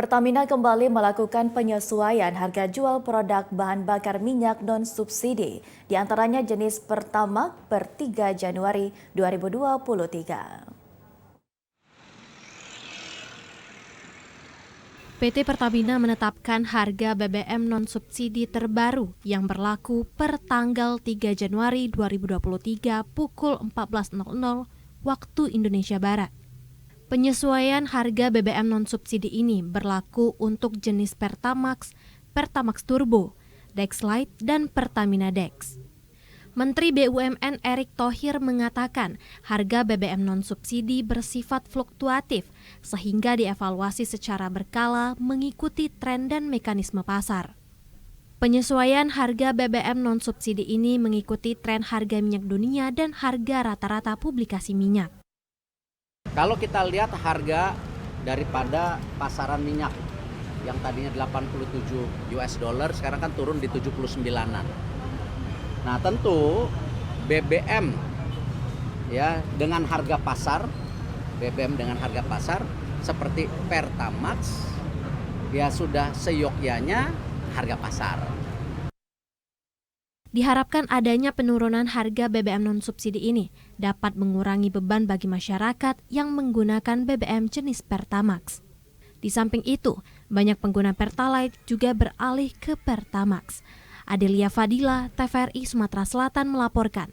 Pertamina kembali melakukan penyesuaian harga jual produk bahan bakar minyak non-subsidi, di antaranya jenis Pertamax per 3 Januari 2023. PT Pertamina menetapkan harga BBM non-subsidi terbaru yang berlaku per tanggal 3 Januari 2023 pukul 14.00 waktu Indonesia Barat. Penyesuaian harga BBM non-subsidi ini berlaku untuk jenis Pertamax, Pertamax Turbo, Dex Lite, dan Pertamina Dex. Menteri BUMN Erick Thohir mengatakan harga BBM non-subsidi bersifat fluktuatif sehingga dievaluasi secara berkala mengikuti tren dan mekanisme pasar. Penyesuaian harga BBM non-subsidi ini mengikuti tren harga minyak dunia dan harga rata-rata publikasi minyak. Kalau kita lihat harga daripada pasaran minyak yang tadinya 87 US dollar sekarang kan turun di 79-an. Nah, tentu BBM ya dengan harga pasar, BBM dengan harga pasar seperti Pertamax ya sudah seyogyanya harga pasar. Diharapkan adanya penurunan harga BBM non-subsidi ini dapat mengurangi beban bagi masyarakat yang menggunakan BBM jenis Pertamax. Di samping itu, banyak pengguna Pertalite juga beralih ke Pertamax. Adelia Fadila, TVRI Sumatera Selatan melaporkan.